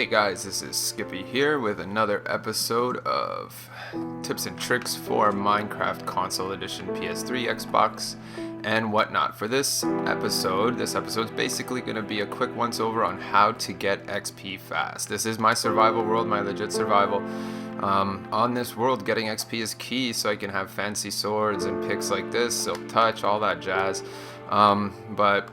Hey guys, this is Skippy here with another episode of tips and tricks for Minecraft Console Edition, PS3, Xbox, and whatnot. For this episode's basically going to be a quick once over on how to get XP fast. This is my survival world, my legit survival. On this world, getting XP is key so I can have fancy swords and picks like this, silk touch, all that jazz. But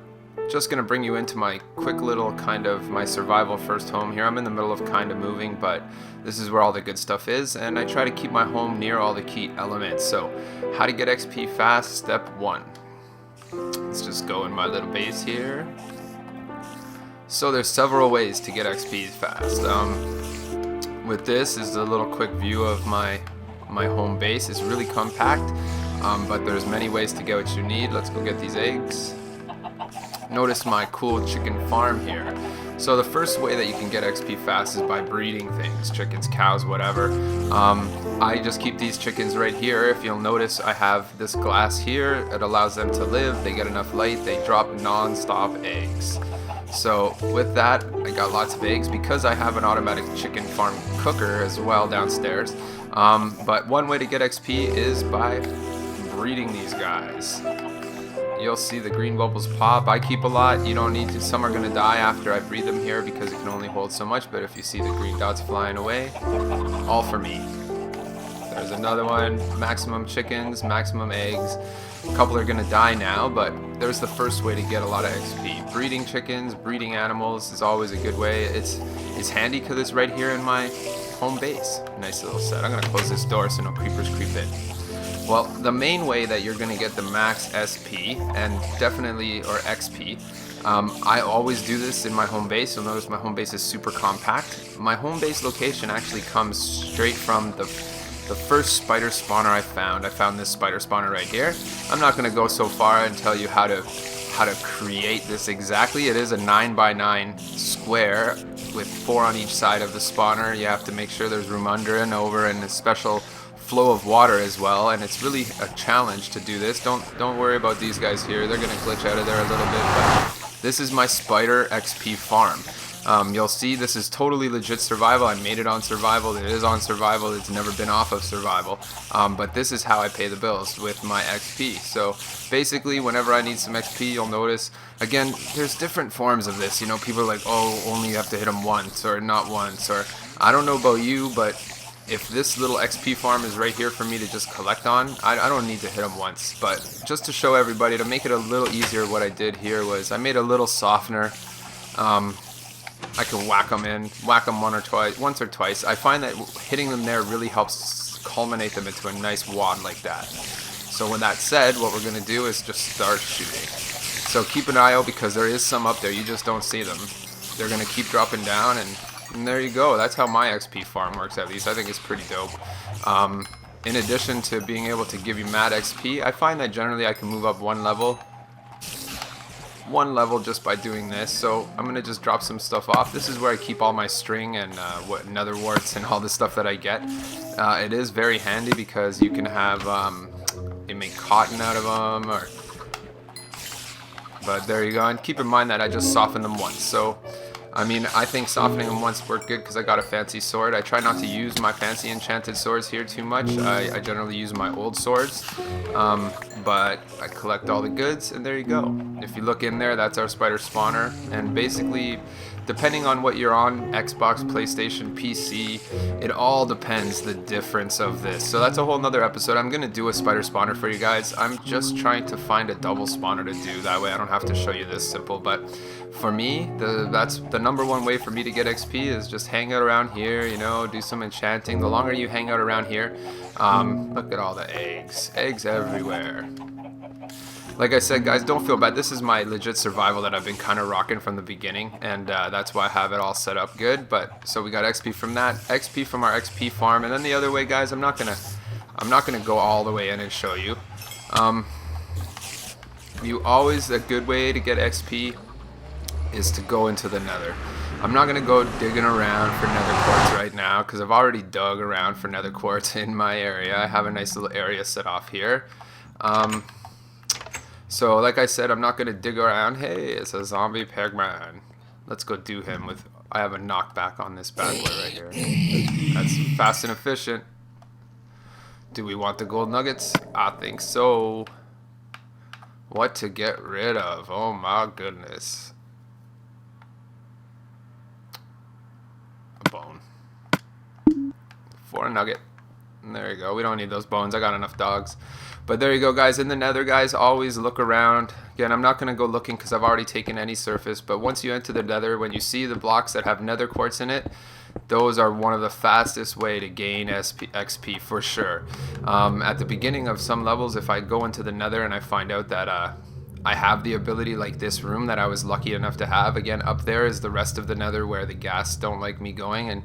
just gonna bring you into my quick little kind of my survival first home here. I'm in the middle of kind of moving, but this is where all the good stuff is, and I try to keep my home near all the key elements. So how to get XP fast, step 1. Let's just go in my little base here. So there's several ways to get XP fast. With this is a little quick view of my home base. It's really compact, but there's many ways to get what you need. Let's go get these eggs. Notice my cool chicken farm here. So the first way that you can get XP fast is by breeding things, chickens, cows, whatever. I just keep these chickens right here. If you'll notice, I have this glass here. It allows them to live. They get enough light. They drop non-stop eggs. So with that, I got lots of eggs because I have an automatic chicken farm cooker as well downstairs. But one way to get XP is by breeding these guys. You'll see the green bubbles pop. I keep a lot. You don't need to. Some are going to die after I breed them here because it can only hold so much. But if you see the green dots flying away, all for me. There's another one. Maximum chickens, maximum eggs. A couple are going to die now, but there's the first way to get a lot of XP. Breeding chickens, breeding animals is always a good way. It's handy because it's right here in my home base. Nice little set. I'm going to close this door so no creepers creep in. Well, the main way that you're going to get the max SP and definitely, or XP, I always do this in my home base. You'll notice my home base is super compact. My home base location actually comes straight from the first spider spawner I found. I found this spider spawner right here. I'm not going to go so far and tell you how to create this exactly. It is a 9x9 square with 4 on each side of the spawner. You have to make sure there's room under and over and a special flow of water as well, and it's really a challenge to do this. Don't worry about these guys here. They're gonna glitch out of there a little bit, but this is my spider XP farm. You'll see this is totally legit survival. I made it on survival. It is on survival. It's never been off of survival. But this is how I pay the bills with my XP. So basically, whenever I need some XP, you'll notice, again, there's different forms of this. You know, people are like, oh, only you have to hit them once or not once, or I don't know about you, but if this little XP farm is right here for me to just collect on, I don't need to hit them once. But just to show everybody, to make it a little easier, what I did here was I made a little softener. I can whack them once or twice. I find that hitting them there really helps culminate them into a nice wad like that. So with that said, what we're going to do is just start shooting. So keep an eye out because there is some up there, you just don't see them. They're going to keep dropping down, and there you go. That's how my XP farm works, at least. I think it's pretty dope. In addition to being able to give you mad XP, I find that generally I can move up one level just by doing this. So I'm going to just drop some stuff off. This is where I keep all my string and nether warts and all the stuff that I get. It is very handy because you can have, they make cotton out of them, but there you go. And keep in mind that I just softened them once. So I mean, I think softening them once worked good because I got a fancy sword. I try not to use my fancy enchanted swords here too much. I generally use my old swords, but I collect all the goods, and there you go. If you look in there, that's our spider spawner, and basically, depending on what you're on, Xbox, PlayStation, PC, it all depends the difference of this. So that's a whole nother episode. I'm going to do a spider spawner for you guys. I'm just trying to find a double spawner to do. That way I don't have to show you this simple. But for me, that's the number one way for me to get XP is just hang out around here, you know, do some enchanting. The longer you hang out around here, look at all the eggs. Eggs everywhere. Like I said, guys, don't feel bad. This is my legit survival that I've been kind of rocking from the beginning, and that's why I have it all set up good. But so we got XP from that, XP from our XP farm, and then the other way, guys, I'm not gonna go all the way in and show you. A good way to get XP is to go into the nether. I'm not gonna go digging around for nether quartz right now because I've already dug around for nether quartz in my area. I have a nice little area set off here. So like I said, I'm not going to dig around. Hey, it's a zombie pigman. Let's go do him with I have a knockback on this bad boy right here. That's fast and efficient. Do we want the gold nuggets? I think so. What to get rid of? Oh my goodness. A bone. For a nugget. And there you go. We don't need those bones. I got enough dogs. But there you go, guys. In the nether, guys, always look around. Again, I'm not going to go looking because I've already taken any surface. But once you enter the nether, when you see the blocks that have nether quartz in it, those are one of the fastest way to gain XP for sure. At the beginning of some levels, if I go into the nether and I find out that I have the ability, like this room that I was lucky enough to have, again, up there is the rest of the nether where the ghast don't like me going, and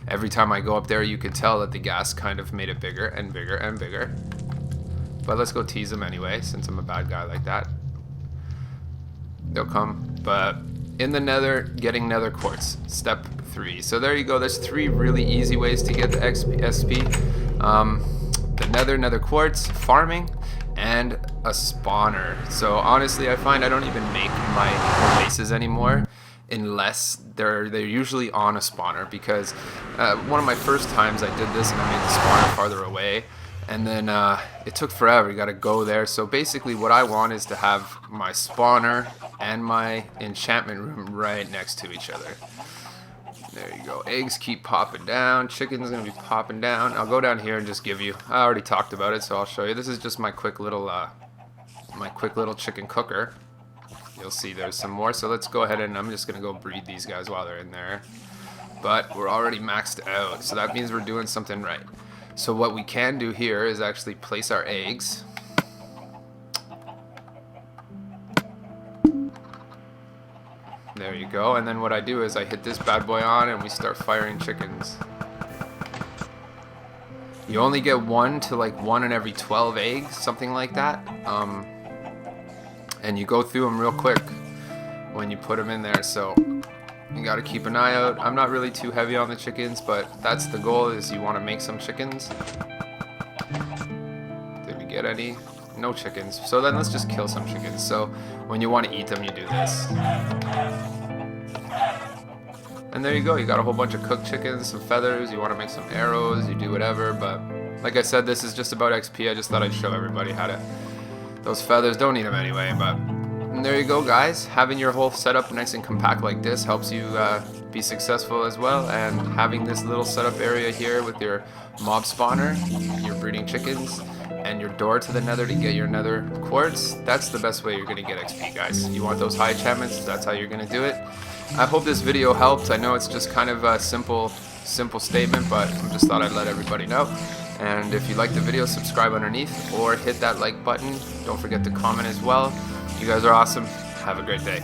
every time I go up there you could tell that the ghast kind of made it bigger and bigger and bigger. But let's go tease them anyway, since I'm a bad guy like that. They'll come. But in the nether, getting nether quartz, step 3. So there you go. There's 3 really easy ways to get the XP. The nether quartz, farming, and a spawner. So honestly, I find I don't even make my bases anymore unless they're usually on a spawner, because one of my first times I did this and I made the spawner farther away, and then it took forever. You gotta go there. So basically what I want is to have my spawner and my enchantment room right next to each other. There you go. Eggs keep popping down. Chicken's gonna be popping down. I'll go down here and just give you, I already talked about it, so I'll show you. This is just my quick little chicken cooker. You'll see there's some more. So let's go ahead and I'm just gonna go breed these guys while they're in there. But we're already maxed out, so that means we're doing something right. So what we can do here is actually place our eggs. There you go. And then what I do is I hit this bad boy on and we start firing chickens. You only get 1 to like 1 in every 12 eggs, something like that. And you go through them real quick when you put them in there. So you got to keep an eye out. I'm not really too heavy on the chickens, but that's the goal, is you want to make some chickens. Did we get any? No chickens. So then let's just kill some chickens. So when you want to eat them, you do this. And there you go. You got a whole bunch of cooked chickens, some feathers. You want to make some arrows, you do whatever. But like I said, this is just about XP. I just thought I'd show everybody how to... Those feathers, don't need them anyway, but... And there you go, guys. Having your whole setup nice and compact like this helps you be successful as well. And having this little setup area here with your mob spawner, your breeding chickens, and your door to the nether to get your nether quartz, that's the best way you're going to get XP, guys. You want those high enchantments, that's how you're going to do it. I hope this video helped. I know it's just kind of a simple statement, but I just thought I'd let everybody know. And if you like the video, subscribe underneath or hit that like button. Don't forget to comment as well. You guys are awesome. Have a great day.